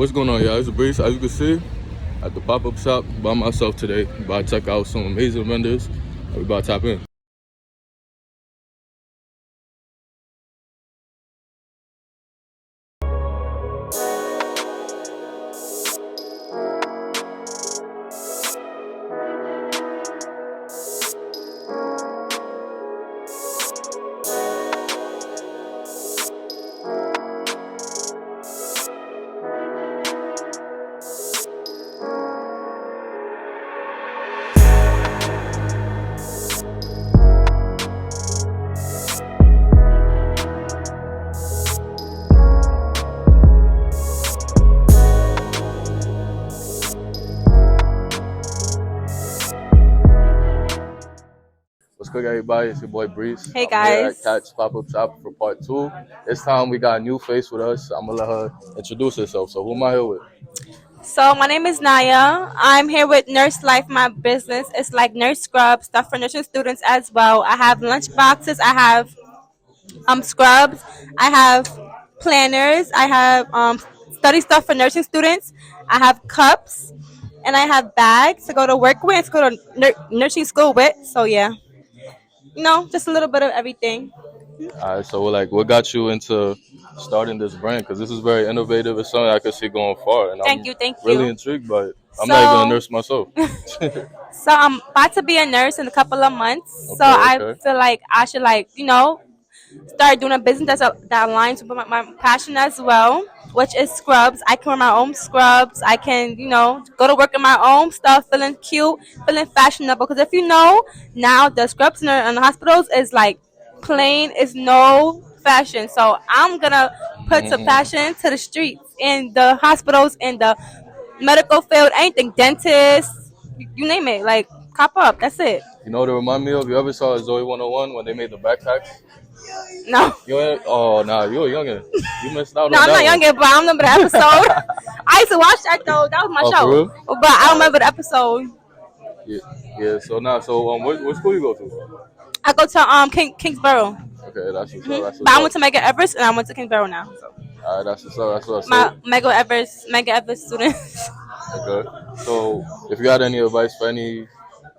What's going on, y'all? It's Breeze. As you can see, at the pop-up shop by myself today. About to check out some amazing vendors. We about to tap in. What's good, everybody? It's your boy Breeze. Hey, I'm here guys. at Cat's Pop-Up Shop for part 2. This time we got a new face with us. I'm going to let her introduce herself. So who am I here with? So my name is Naya. I'm here with Nurse Life, my business. It's like nurse scrubs, stuff for nursing students as well. I have lunch boxes. I have scrubs. I have planners. I have study stuff for nursing students. I have cups, and I have bags to go to work with, to go to nursing school with. So yeah, just a little bit of everything. All right, so what got you into starting this brand? Because this is very innovative. It's something I could see going far, and I'm Thank really you. intrigued by it. I'm not even a So nurse myself. so I'm about to be a nurse in a couple of months. So Okay, I okay. feel like I should start doing a business that aligns with my passion as well, which is scrubs. I can wear my own scrubs. I can, go to work in my own stuff, feeling cute, feeling fashionable. Because if you know, now the scrubs in the hospitals is like plain, is no fashion. So I'm gonna put some Hmm. fashion to the streets in the hospitals, in the medical field, anything, dentists, you name it. Like, cop up. That's it. You know what it remind me of? You ever saw Zoe 101 when they made the backpacks? No. Oh, nah, you were younger. You missed out No, on I'm that not one. younger, but I don't remember the episode. I used to watch that though. That was my Oh, for show. real? But I don't remember the episode. Yeah, yeah. So what school you go to? I go to Kingsborough. Okay, that's what's up. That's But what's I up. went to Mega Everest and I went to Kingsborough now. So All right, that's what's up. That's what's my up. Mega Everest students. Okay. So, if you had any advice for any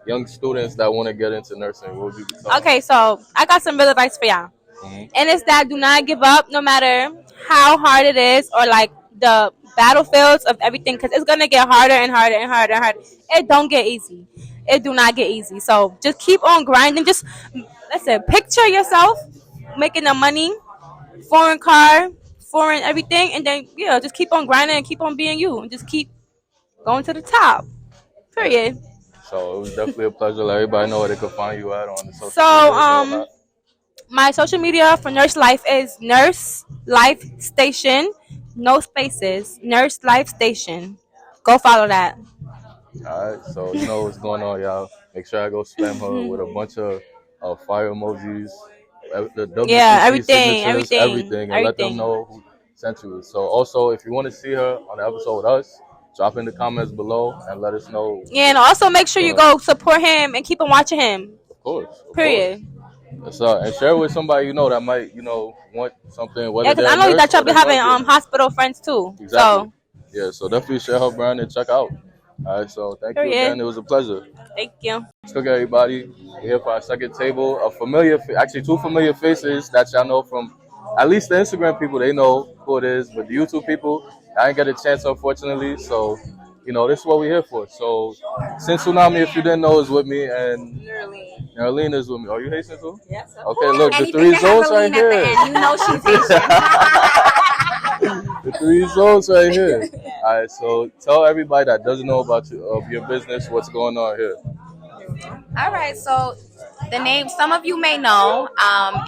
young students that want to get into nursing, what would you tell them? Okay, so I got some real advice for y'all. Hmm. And it's that do not give up no matter how hard it is or like the battlefields of everything, because it's gonna get harder and harder and harder and harder. It don't get easy. It do not get easy. So just keep on grinding. Just listen, picture yourself making the money, foreign car, foreign everything, and then just keep on grinding and keep on being you and just keep going to the top. Period. So, it was definitely a pleasure. Let everybody know where they could find you at on the social So medias and whatnot. my social media for Nurse Life is Nurse Life Station, no spaces. Nurse Life Station. Go follow that. All right. So, you know what's going on, y'all. Make sure I go spam her with a bunch of fire emojis, the Yeah, WCC signatures, everything, and let them everything. know who sent you. So, also, if you want to see her on the episode with us, drop in the comments below and let us know. Yeah, and also make sure you Uh, go support him and keep on watching him. of course, of course. Period. So, and share with somebody you know that might, want something, Yeah, whether because they're I a know nurse that y'all or be they having graduate. hospital friends too. Exactly. So Yeah, so definitely share her brand and check out. All right, so thank you period. again. It was a pleasure. Thank you. Let's cook everybody. We're here for our second table. Actually two familiar faces that y'all know from at least the Instagram people. They know who it is, but the YouTube people, I didn't get a chance unfortunately. So, this is what we're here for. So, since Tsunami, if you didn't know, is with me and Nerlene is with me. Are you Haitian too? Yes. Okay, look, the Anything three to have zones a right lean at the here. end, you know she's Haitian. The three zones right here. All right, so tell everybody that doesn't know about your business what's going on here. All right, so the name, some of you may know,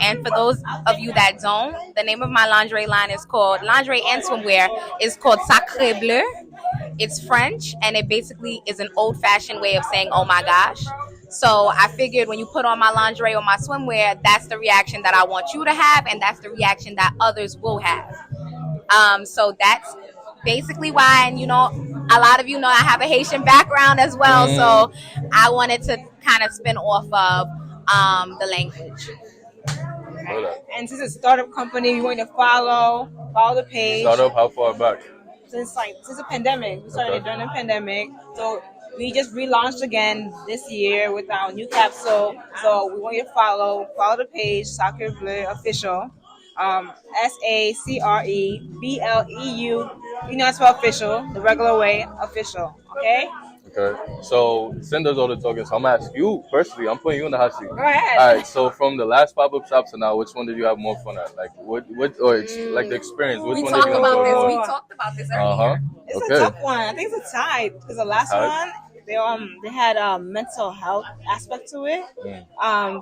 and for those of you that don't, the name of my lingerie line is called lingerie and swimwear is called Sacré Bleu. It's French, and it basically is an old-fashioned way of saying "oh my gosh." So I figured when you put on my lingerie or my swimwear, that's the reaction that I want you to have, and that's the reaction that others will have. So that's basically why, and a lot of you know I have a Haitian background as well, so I wanted to kind of spin off of the language. Hold up. And since it's a startup company, we want to follow the page. Start up how far back? since the pandemic. We started Okay. it during the pandemic, so we just relaunched again this year with our new capsule. So we want you to follow the page Sacre Bleu Official. SACREBLEU. You know, it's for official, the regular way, official. Okay. Okay. So send us all the tokens. I'm gonna ask you personally. I'm putting you in the hot seat. Go ahead. All right. So from the last pop-up shop to now, which one did you have more fun at? Like what or it's like the experience. Which We one talked did you about enjoy this. more? We talked about this Uh huh. earlier. It's Okay. a tough one. I think it's a tie because the last Tied. one they had mental health aspect to it.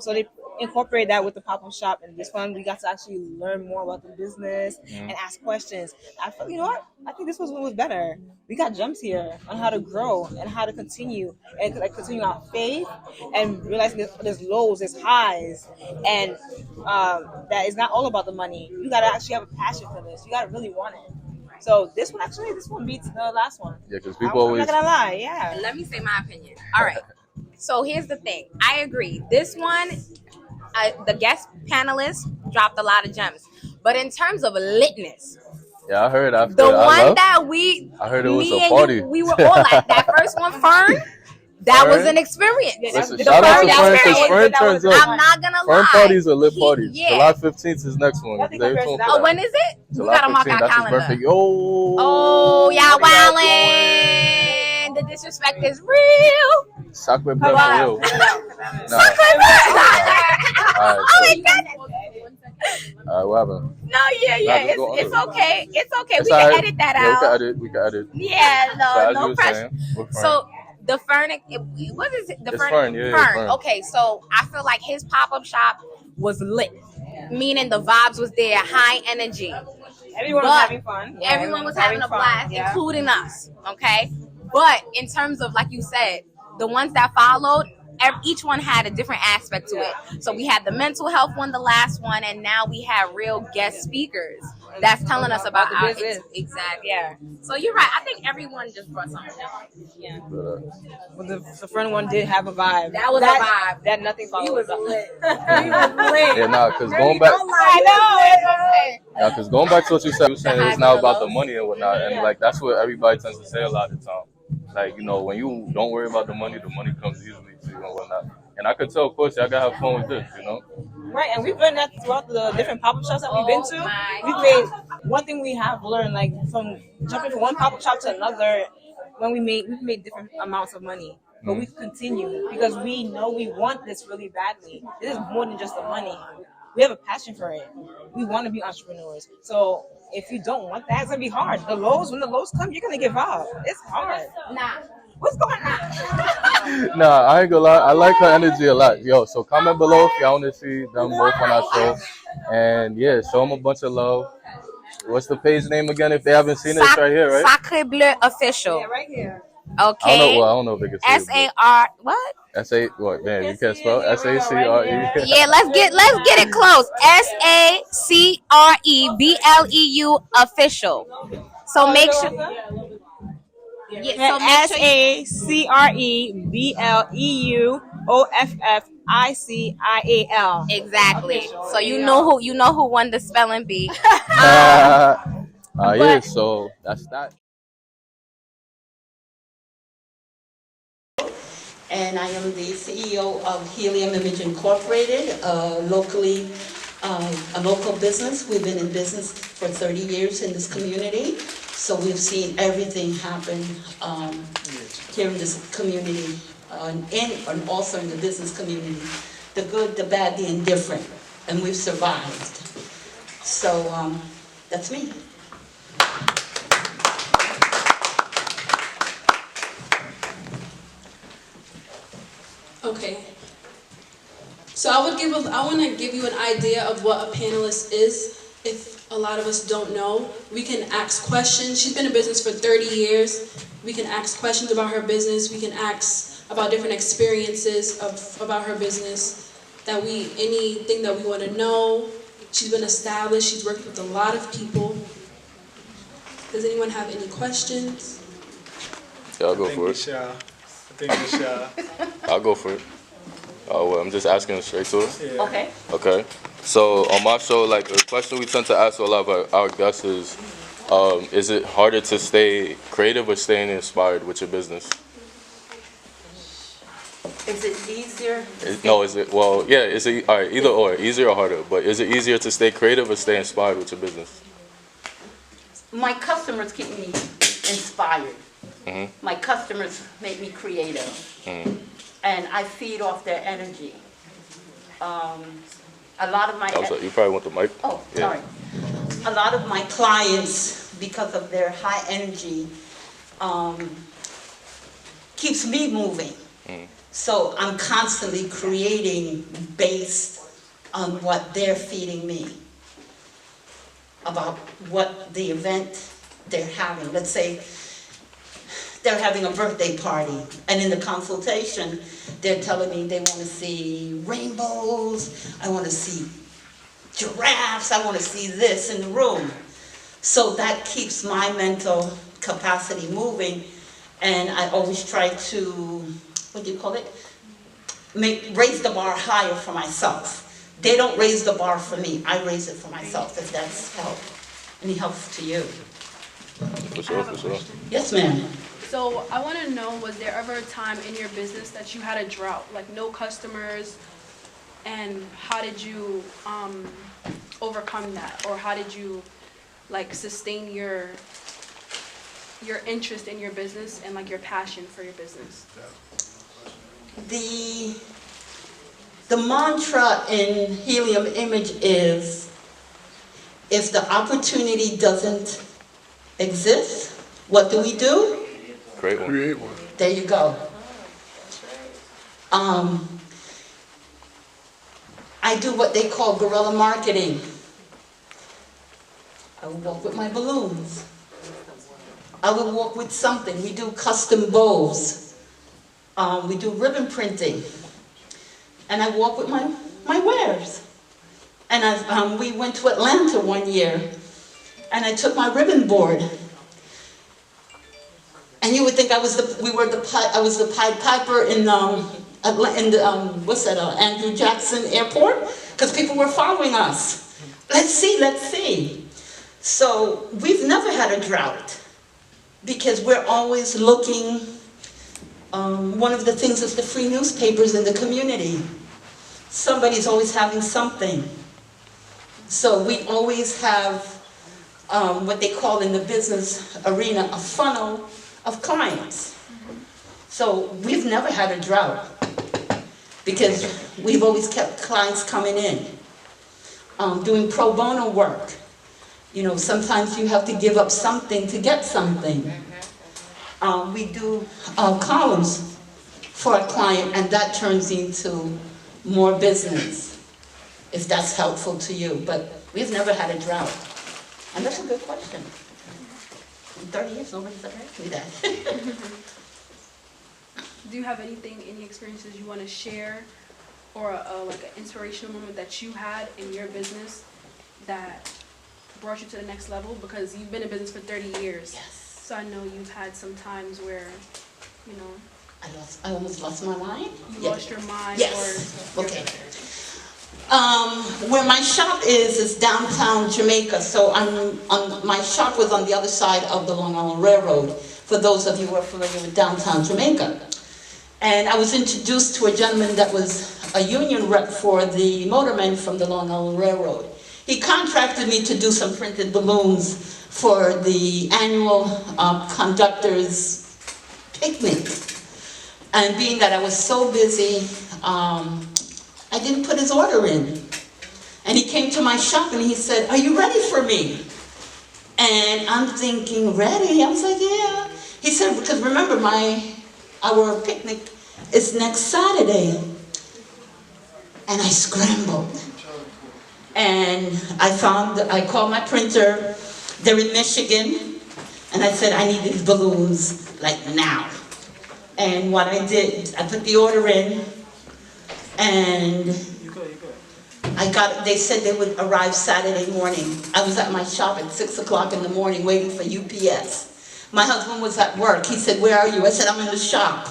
So they incorporate that with the pop-up shop, and this one we got to actually learn more about the business and ask questions. I feel, you know what? I think this one was better. We got gems here on how to grow and how to continue and like continue our faith and realizing there's lows, there's highs, and that it's not all about the money. You gotta actually have a passion for this. You gotta really want it. So this one beats the last one. Yeah, because people I'm always. not gonna lie, yeah. Let me say my opinion. All right. So here's the thing. I agree. This one, the guest panelists dropped a lot of gems. But in terms of litness, Yeah, I heard after. the I one love. that we, I heard it was me a and party. you, we were all at that first one, Fern. That was Fern? an experience. Listen, The shout out to Fern Fern because experience. Fern turns up. I'm not gonna Fern lie. party's a lit party. Yeah. July 15th is next one. Nothing Stay compares tuned to for that. Oh, when is it? We July gotta mark 15th, our that's his calendar. birthday. Yo. Oh, y'all wildin'. The disrespect is real. Sacre Come Bleu on. for real. Nah. Oh my Alright, goodness. what happened? No, yeah. Nah, just go It's on. okay. It's okay. It's We can alright. edit that Yeah, out. we can edit. Yeah, So no, as you no were pressure. saying, with Fern. So the Fern, what is it? The It's Fern, yeah, Fern. Okay, so I feel like his pop-up shop was lit, meaning the vibes was there, high energy. Everyone was But having fun. Yeah, Everyone was having a fun. blast, Yeah. including us. Okay, but in terms of, like you said, the ones that followed, each one had a different aspect to it. So we had the mental health one, the last one, and now we have real guest speakers that's telling us about the our business. exactly. Yeah. So you're right. I think everyone just brought something. Yeah. But, But the front one did have a vibe. That was a vibe. That nothing followed. He was lit. yeah, nah, because going back, I know. yeah, because going back to what you said it's not about the money and whatnot, and like that's what everybody tends to say a lot of the time. Like, you know, when you don't worry about the money comes easily to you and whatnot. And I could tell, of course, y'all gotta have fun with this, you know. Right, and we've learned that throughout the different pop-up shops that we've been to. my We've made one thing we have learned, like from jumping from one pop-up shop to another, we've made different amounts of money. But we continue because we know we want this really badly. This is more than just the money. We have a passion for it. We want to be entrepreneurs. So if you don't want that, it's gonna be hard. When the lows come, you're gonna give up. It's hard. Nah. What's going on? Nah, I ain't gonna lie. I like her energy a lot. Yo, so comment below if y'all want to see them both on our show. And yeah, show them a bunch of love. What's the page name again if they haven't seen it? It's right here, right? Sacre Bleu Official. Yeah, right here. Okay. I don't know if they can see it. SAR what? S-A, what? Man, you can't spell S-A-C-R-E. Yeah, let's get it close. SACREBLEU Official. So make sure. Yeah, so make sure. SACREBLEUOFFICIAL. Exactly. Official, So you yeah. know who won the spelling bee. Yeah, so that's that. And I am the CEO of Helium Image Incorporated, a local business. We've been in business for 30 years in this community, so we've seen everything happen here in this community, and also in the business community, the good, the bad, the indifferent, and we've survived. So that's me. Okay. So I want to give you an idea of what a panelist is. If a lot of us don't know, we can ask questions. She's been in business for 30 years. We can ask questions about her business. We can ask about different experiences about her business. Anything that we want to know. She's been established. She's worked with a lot of people. Does anyone have any questions? Yeah, I'll go for it. I'll go for it. Oh, well, I'm just asking straight to it. Yeah. Okay. Okay. So on my show, like the question we tend to ask a lot of our guests is, Is it harder to stay creative or staying inspired with your business? Is it easier? No, is it, well, yeah, is it, all right, either or, easier or harder, but is it easier to stay creative or stay inspired with your business? My customers keep me inspired. Mhm. My customers make me creative. And I feed off their energy. A lot of my... I'm sorry, you probably want the mic. Oh, Yeah. sorry. A lot of my clients, because of their high energy, keeps me moving. So I'm constantly creating based on what they're feeding me, about what the event they're having. Let's say they're having a birthday party, and in the consultation, they're telling me they want to see rainbows, I want to see giraffes, I want to see this in the room. So that keeps my mental capacity moving, and I always try to, what do you call it? Raise the bar higher for myself. They don't raise the bar for me, I raise it for myself, if that's help. Any help to you? For sure, for sure. Yes, ma'am. So I want to know, was there ever a time in your business that you had a drought, like no customers, and how did you overcome that, or how did you like sustain your interest in your business and like your passion for your business? The mantra in Helium Image is, if the opportunity doesn't exist, what do we do? Great one. Create one. There you go. I do what they call guerrilla marketing. I will walk with my balloons. I will walk with something. We do custom bows. We do ribbon printing. And I walk with my wares. And we went to Atlanta one year, and I took my ribbon board. And you would think I was the Pied Piper in Andrew Jackson Airport, because people were following us. Let's see, let's see. So we've never had a drought, because we're always looking. One of the things is the free newspapers in the community. Somebody's always having something. So we always have what they call in the business arena a funnel of clients. So we've never had a drought, because we've always kept clients coming in. Doing pro bono work. You know, sometimes you have to give up something to get something. We do columns for a client, and that turns into more business, if that's helpful to you. But we've never had a drought. And that's a good question. In 30 years, nobody's ever asked me that. Do you have anything, any experiences you want to share, or like an inspirational moment that you had in your business that brought you to the next level? Because you've been in business for 30 years. Yes. So I know you've had some times where, you know, I almost lost my mind. you lost your mind. Yes. Or Okay. Where my shop is downtown Jamaica. So my shop was on the other side of the Long Island Railroad, for those of you who are familiar with downtown Jamaica. And I was introduced to a gentleman that was a union rep for the motormen from the Long Island Railroad. He contracted me to do some printed balloons for the annual conductors picnic. And being that I was so busy, I didn't put his order in. And he came to my shop and he said, "Are you ready for me?" And I'm thinking, ready? I was like, yeah. He said, because remember, our picnic is next Saturday. And I scrambled. And I called my printer. They're in Michigan. And I said, I need these balloons, like now. And what I did, I put the order in, and they said they would arrive Saturday morning. I was at my shop at 6 o'clock in the morning waiting for UPS. My husband was at work. He said, "Where are you?" I said, "I'm in the shop."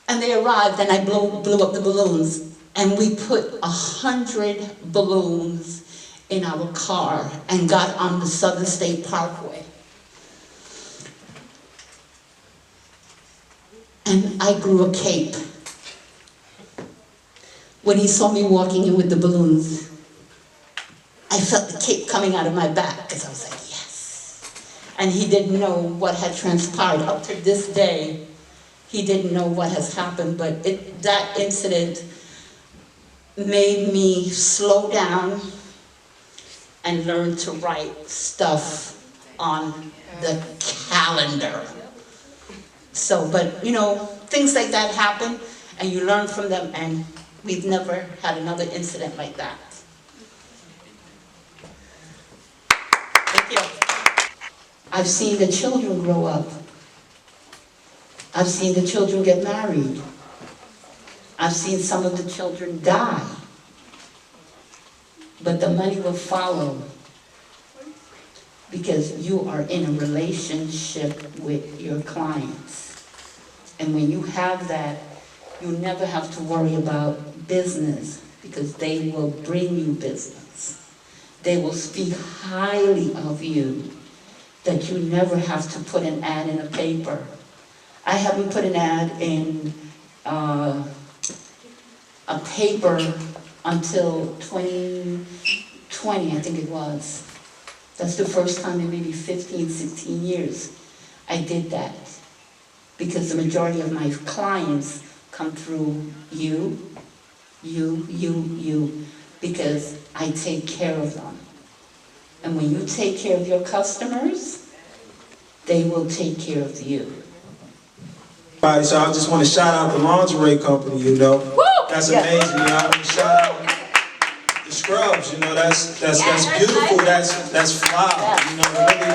And they arrived, and I blew up the balloons. And we put 100 balloons in our car and got on the Southern State Parkway. And I grew a cape. When he saw me walking in with the balloons, I felt the cape coming out of my back because I was like, yes. And he didn't know what had transpired. Up to this day, he didn't know what has happened, but that incident made me slow down and learn to write stuff on the calendar. So, but you know, things like that happen and you learn from them, and we've never had another incident like that. Thank you. I've seen the children grow up. I've seen the children get married. I've seen some of the children die. But the money will follow because you are in a relationship with your clients. And when you have that, you never have to worry about business because they will bring you business. They will speak highly of you, that you never have to put an ad in a paper. I haven't put an ad in a paper until 2020, I think it was. That's the first time in maybe 15, 16 years I did that. Because the majority of my clients come through you, because I take care of them. And when you take care of your customers, they will take care of you. So I just want to shout out the lingerie company, you know. That's amazing, you know. I want to shout out the Scrubs, you know. That's beautiful. That's fly, you know. Really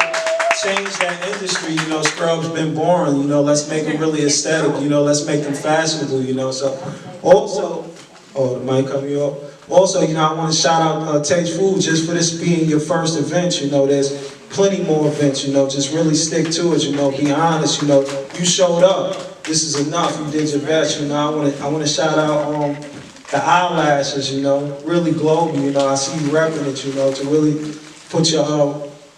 change that industry, you know. Scrubs been boring, you know. Let's make them really aesthetic, you know. Let's make them fashionable, you know. So also, the mic coming up. Also, you know, I want to shout out Taste Food just for this being your first event, you know. There's plenty more events, you know. Just really stick to it, you know. Be honest, you know. You showed up. This is enough. You did your best, you know. I want to shout out the eyelashes, you know. Really global, you know. I see you repping it, you know, to really put your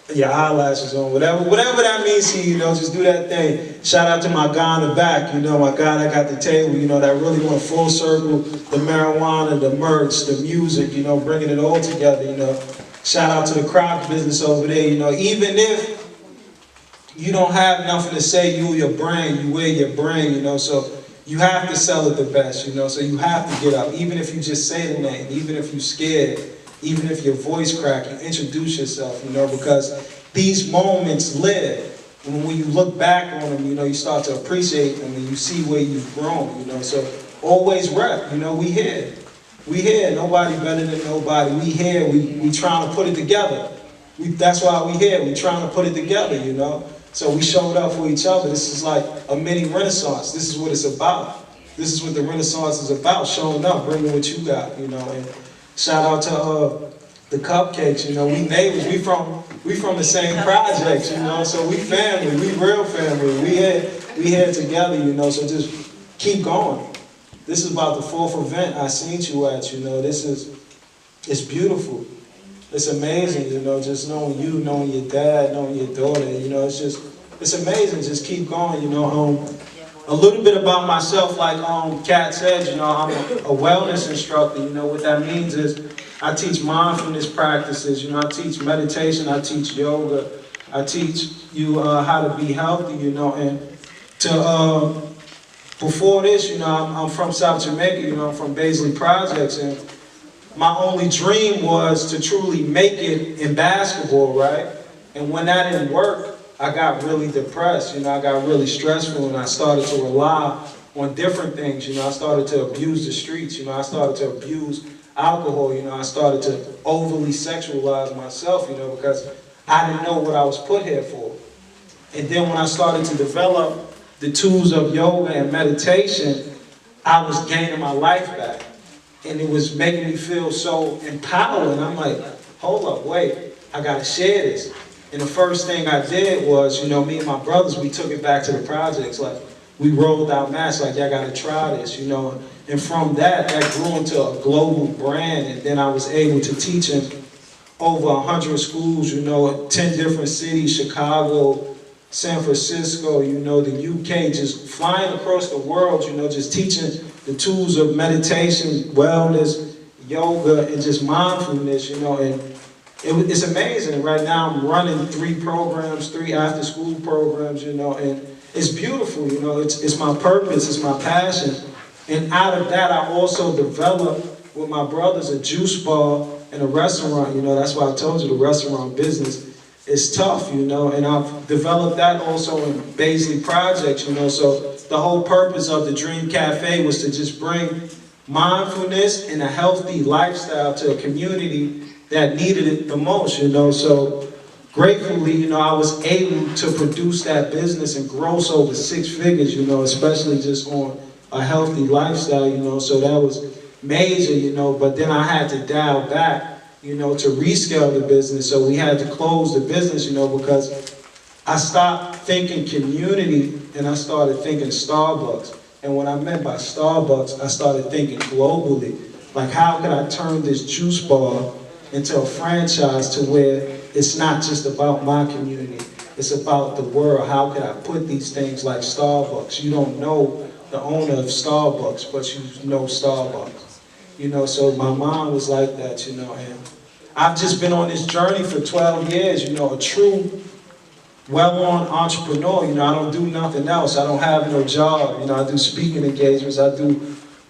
eyelashes on. Whatever that means to you, you know, just do that thing. Shout out to my guy in the back, you know, my guy that got the table, you know, that really went full circle. The marijuana, the merch, the music, you know, bringing it all together, you know. Shout out to the craft business over there, you know. Even if you don't have nothing to say, you your brand, you wear your brand, you know, so you have to sell it the best, you know, so you have to get up. Even if you just say the name, even if you're scared, even if your voice crack, you introduce yourself, you know, because these moments live. And when you look back on them, you know, you start to appreciate them and you see where you've grown, you know, so always rep, you know, we here. We here, nobody better than nobody. We here, we trying to put it together. That's why we here, we trying to put it together, you know. So we showed up for each other. This is like a mini renaissance. This is what it's about. This is what the renaissance is about, showing up, bringing what you got, you know. And shout out to the Cupcakes, you know. We neighbors, we from the same projects, you know. So we family, we real family. We here together, you know. So just keep going. This is about the 4th event I seen you at, you know. It's beautiful. It's amazing, you know, just knowing you, knowing your dad, knowing your daughter, you know, it's amazing. Just keep going, you know. A little bit about myself, like Kat said, you know, I'm a wellness instructor. You know, what that means is I teach mindfulness practices, you know, I teach meditation, I teach yoga, I teach you how to be healthy, you know, and before this, you know, I'm from South Jamaica, you know, I'm from Baisley Projects, and my only dream was to truly make it in basketball, right? And when that didn't work, I got really depressed, you know, I got really stressful, and I started to rely on different things, you know, I started to abuse the streets, you know, I started to abuse alcohol, you know, I started to overly sexualize myself, you know, because I didn't know what I was put here for. And then when I started to develop the tools of yoga and meditation, I was gaining my life back. And it was making me feel so empowered. And I'm like, hold up, wait, I gotta share this. And the first thing I did was, you know, me and my brothers, we took it back to the projects. Like, we rolled out masks, like, y'all gotta try this, you know. And from that grew into a global brand. And then I was able to teach them over 100 schools, 10 different cities, Chicago, San Francisco, the UK, just flying across the world, just teaching the tools of meditation, wellness, yoga, and just mindfulness, and it's amazing. Right now I'm running 3 programs, 3 after-school programs, and it's beautiful, it's my purpose, it's my passion. And out of that, I also developed with my brothers a juice bar and a restaurant, that's why I told you the restaurant business is tough, and I've developed that also in Baisley Projects, so the whole purpose of the Dream Cafe was to just bring mindfulness and a healthy lifestyle to a community that needed it the most, so gratefully, I was able to produce that business and gross over 6 figures, especially just on a healthy lifestyle, so that was major, but then I had to dial back, to rescale the business. So we had to close the business, because I stopped thinking community and I started thinking Starbucks. And what I meant by Starbucks, I started thinking globally. Like, how could I turn this juice bar into a franchise to where it's not just about my community, it's about the world. How could I put these things like Starbucks? You don't know the owner of Starbucks, but you know Starbucks. So my mind was like that, and I've just been on this journey for 12 years, a true, well-on entrepreneur. I don't do nothing else. I don't have no job. I do speaking engagements. I do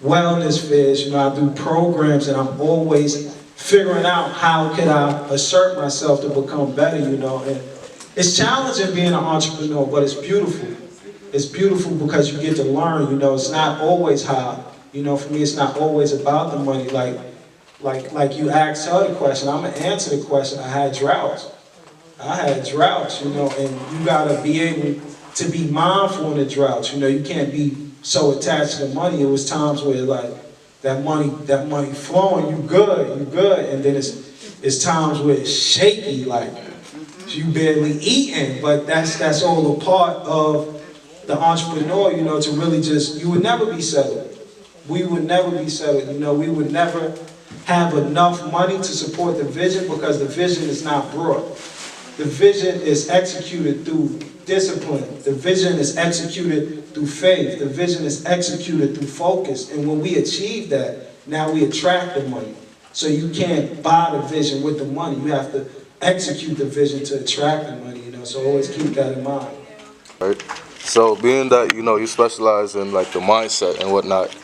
wellness fairs. I do programs, and I'm always figuring out how can I assert myself to become better, and it's challenging being an entrepreneur, but it's beautiful. It's beautiful because you get to learn, it's not always hard. For me, it's not always about the money. Like you asked her the question, I'm gonna answer the question. I had droughts, and you gotta be able to be mindful in the droughts. You can't be so attached to the money. It was times where that money flowing, you good, and then it's times where it's shaky, like you barely eating. But that's all a part of the entrepreneur, to really just, you would never be settled. We would never be settled, we would never have enough money to support the vision because the vision is not brought. The vision is executed through discipline. The vision is executed through faith. The vision is executed through focus. And when we achieve that, now we attract the money. So you can't buy the vision with the money. You have to execute the vision to attract the money, so always keep that in mind. Right. So being that, you specialize in like the mindset and whatnot,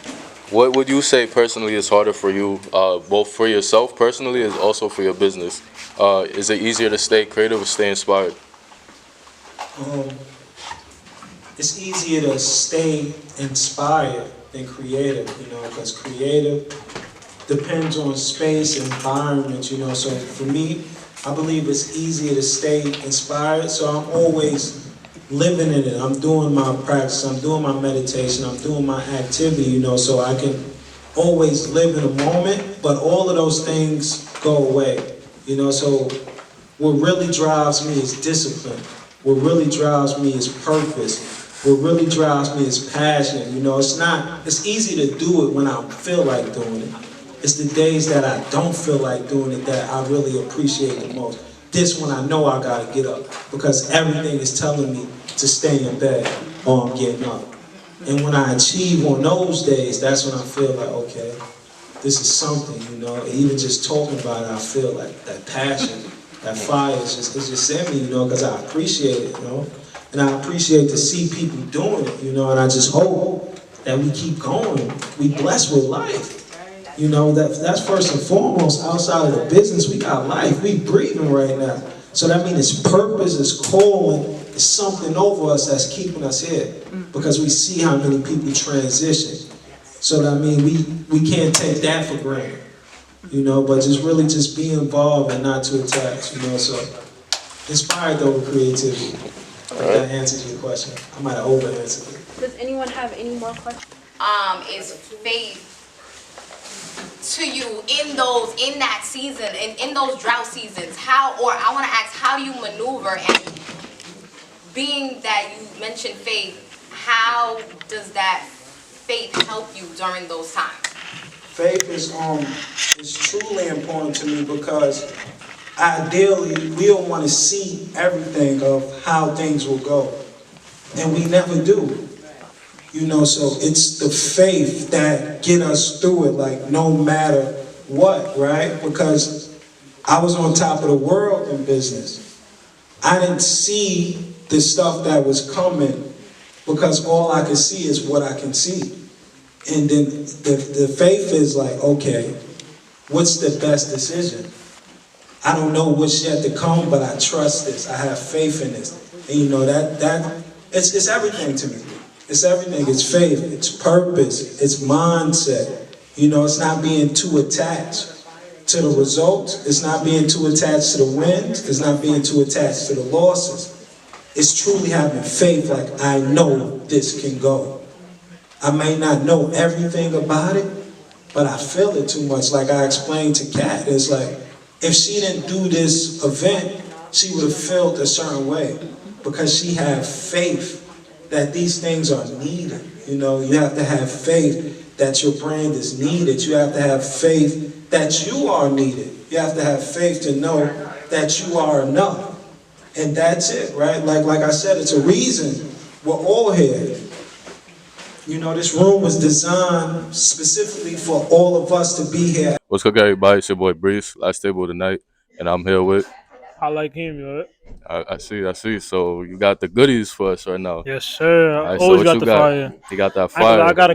what would you say personally is harder for you, both for yourself personally and also for your business? Is it easier to stay creative or stay inspired? It's easier to stay inspired than creative, because creative depends on space and environment, So for me, I believe it's easier to stay inspired, so I'm always living in it. I'm doing my practice, I'm doing my meditation, I'm doing my activity, so I can always live in a moment, but all of those things go away, so what really drives me is discipline. What really drives me is purpose. What really drives me is passion. It's easy to do it when I feel like doing it. It's the days that I don't feel like doing it that I really appreciate the most. This one I know I gotta get up because everything is telling me to stay in bed or I'm getting up. And when I achieve on those days, that's when I feel like, okay, this is something, even just talking about it, I feel like that passion, that fire is just in me, because I appreciate it, and I appreciate to see people doing it, and I just hope that we keep going. We blessed with life. That's first and foremost. Outside of the business, we got life. We breathing right now. So that means it's purpose, it's calling, it's something over us that's keeping us here. Because we see how many people transition. So that means we can't take that for granted. But just really just be involved and not too attached. So inspired though with creativity. I think that answers your question. I might have over-answered it. Does anyone have any more questions? Is faith to you in that season, in those drought seasons? I want to ask, how do you maneuver, and being that you mentioned faith, how does that faith help you during those times? Faith is truly important to me because ideally, we don't want to see everything of how things will go. And we never do. You know, so it's the faith that get us through it, like no matter what, right? Because I was on top of the world in business. I didn't see the stuff that was coming because all I can see is what I can see. And then the faith is like, okay, what's the best decision? I don't know what's yet to come, but I trust this. I have faith in this. And you know, it's everything to me. It's everything. It's faith. It's purpose. It's mindset. You know, it's not being too attached to the results. It's not being too attached to the wins. It's not being too attached to the losses. It's truly having faith, like I know this can go. I may not know everything about it, but I feel it too much. Like I explained to Kat, it's like, if she didn't do this event, she would have felt a certain way because she had faith that these things are needed. You know, you have to have faith that your brand is needed. You have to have faith that you are needed. You have to have faith to know that you are enough. And that's it, right? Like I said, it's a reason we're all here. You know, this room was designed specifically for all of us to be here. What's good, everybody? It's your boy Breeze, last table tonight, and I'm here with. I like him, yo. I see. So you got the goodies for us right now. Yes, sir. All I right, so always what got you the got? fire. You got that I, ain't gonna lie, fire. I got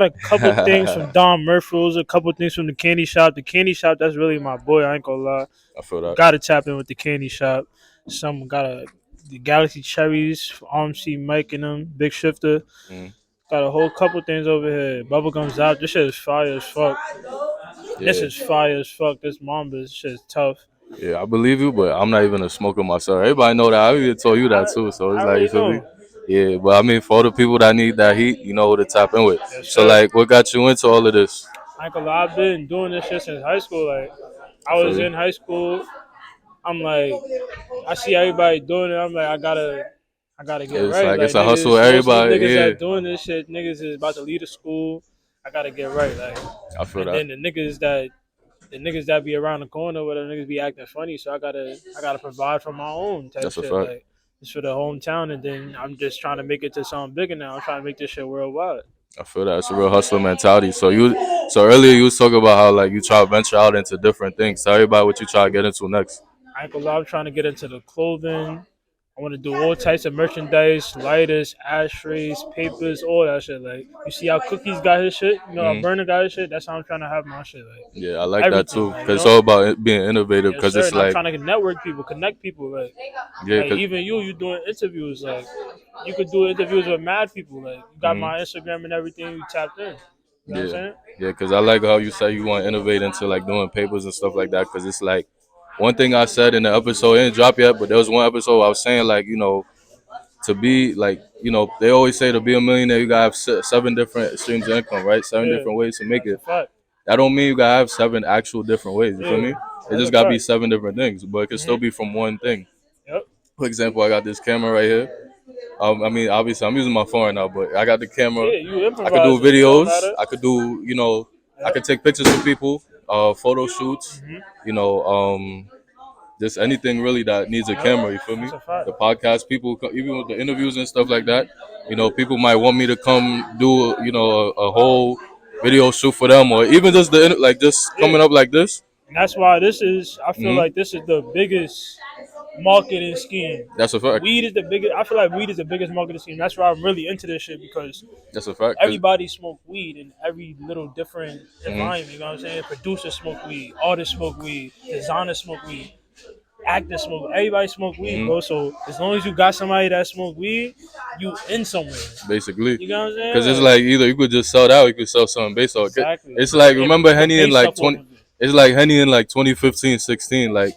a couple things from Don Murphy's, a couple things from the candy shop. The candy shop, that's really my boy. I ain't gonna lie. I feel that. Got to tap in with the candy shop. Some got the Galaxy Cherries, RMC Mike and them, Big Shifter. Mm. Got a whole couple things over here. Bubblegum's out. This shit is fire as fuck. Yeah. This is fire as fuck. This Mamba, this shit is tough. Yeah, I believe you, but I'm not even a smoker myself. Everybody know that. I even told you that too. So it's I like, you feel already me? know. Yeah, but I mean, for all the people that need that heat, you know who to tap in with. Yes, So sir. like, what got you into all of this? I ain't gonna lie, I've been doing this shit since high school. Like, I was in high school. I'm like, I see everybody doing it. I'm like, I gotta get It's right. like it's a niggas, hustle. most of Everybody, these niggas yeah. that doing this shit, niggas is about to leave the school. I gotta get right. Like, I feel and that. then the niggas that be around the corner where the niggas be acting funny. So I gotta provide for my own type That's a shit. fact. Like, it's for the hometown, and then I'm just trying to make it to something bigger now. I'm trying to make this shit worldwide. I feel that it's a real hustler mentality. So earlier you was talking about how like you try to venture out into different things. Tell everybody what you try to get into next. I ain't gonna lie, I'm trying to get into the clothing. I want to do all types of merchandise, lighters, ashtrays, papers, all that shit. Like, you see how Cookies got his shit? You know how Mhm. Burner got his shit? That's how I'm trying to have my shit. Like, Yeah, I like everything, that too. like, Cause it's you know? all about it being innovative. Yes, Cause sir. it's And I'm like, trying to network people, connect people. Like, yeah, like even you doing interviews. Like, you could do interviews with mad people. Like, you got Mhm. my Instagram and everything. You tapped in. You know what I'm saying? yeah. Cause I like how you say you want to innovate into like doing papers and stuff like that. Cause it's like one thing I said in the episode, it didn't drop yet, but there was one episode I was saying like, you know, to be like, you know, they always say to be a millionaire, you gotta have 7 different streams of income, right? 7 Yeah. different ways to make That's it. a fact. That don't mean you gotta have 7 actual different ways. You feel me? It That's just a gotta be fact. 7 different things, but it can still be from one thing. Yep. For example, I got this camera right here. I mean, obviously, I'm using my phone right now, but I got the camera. Yeah, you I improvise. could do It don't videos. matter. I could do, you know, I could take pictures of people, photo shoots. You know, just anything really that needs a camera. You feel me? That's a fact. The podcast people, even with the interviews and stuff like that. You know, people might want me to come do, you know, a whole video shoot for them, or even just just coming up like this. And that's why this is, I feel Mhm. like this is the biggest marketing scheme. That's a fact. Weed is the biggest, I feel like weed is the biggest marketing scheme. That's why I'm really into this shit because That's a fact. 'Cause- everybody smoke weed in every little different Mhm. environment. You know what I'm saying? Producers smoke weed, artists smoke weed, designers smoke weed, actors smoke. Everybody smoke weed, Mhm. bro. So as long as you got somebody that smoke weed, you in somewhere. Basically. You know what I'm saying? Because it's like either you could just sell that or you could sell something based on it. Exactly. It's like, Yeah, remember you can Henny in base like stuff off 20, of it. it's like Henny in like 2015, 16. Like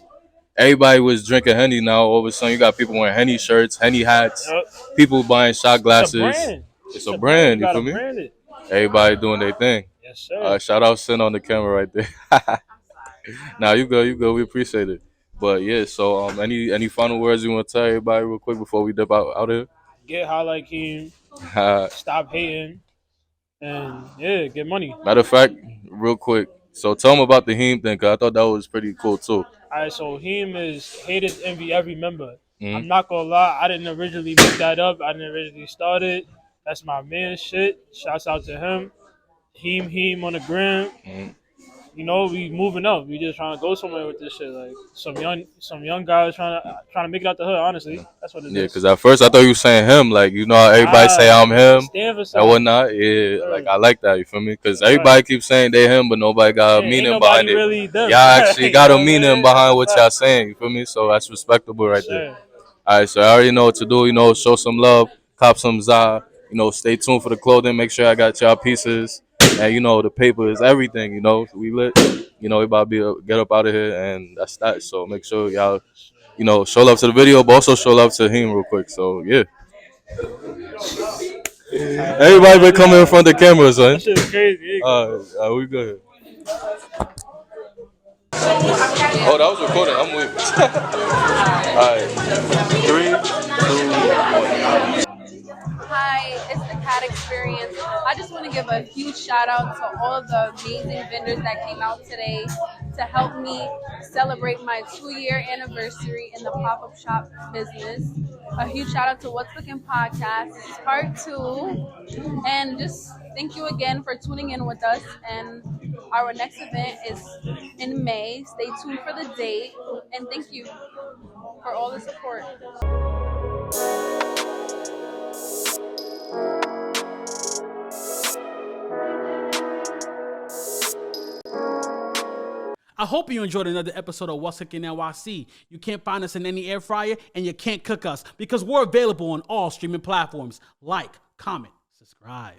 everybody was drinking Henny now. All of a sudden you got people wearing Henny shirts, Henny hats, Yup. people buying shot It's a glasses. brand. It's a brand, You you gotta feel me? brand it. Everybody doing their thing. Yes, sir. Shout out Sin on the camera right there. Now you go. We appreciate it. But yeah, so any final words you want to tell everybody real quick before we dip out here? Get high like him. Stop hating. And yeah, get money. Matter of fact, real quick. So tell them about the heme thing, cause I thought that was pretty cool too. Alright, so him is haters envy every member. Mhm. I'm not gonna lie, I didn't originally make that up. I didn't originally start it. That's my man shit. Shouts out to him. Him on the gram. Mhm. You know, we moving up. We just trying to go somewhere with this shit. Like some young guys trying to make it out the hood. Honestly, that's what it Yeah, is. because at first I thought you was saying him. Like, you know how everybody say I'm him Stand for and something. whatnot. Yeah, like I like that. You feel me? Because everybody keeps saying they him, but nobody got a Ain't meaning nobody behind it. really them. Y'all actually got a meaning Man, behind what y'all facts. saying. You feel me? So that's respectable right there. Sure. All right, so I already know what to do. You know, show some love, cop some za. You know, stay tuned for the clothing. Make sure I got y'all pieces, and you know the paper is everything. You know, we lit. You know, we about to get up out of here, and that's that. So make sure y'all, you know, show love to the video, but also show love to him real quick. So yeah, everybody been coming in front of the camera, son. That shit is crazy. We good. Oh, that was recording. I'm with. All right, 3, 2, 1. Hi, it's the Cat Experience. I just want to give a huge shout out to all of the amazing vendors that came out today to help me celebrate my 2-year anniversary in the pop-up shop business. A huge shout out to What's Cooking Podcast. This is part 2. And just thank you again for tuning in with us. And our next event is in May. Stay tuned for the date. And thank you for all the support. I hope you enjoyed another episode of What's Cooking NYC. You can't find us in any air fryer, and you can't cook us because we're available on all streaming platforms. Like, comment, subscribe.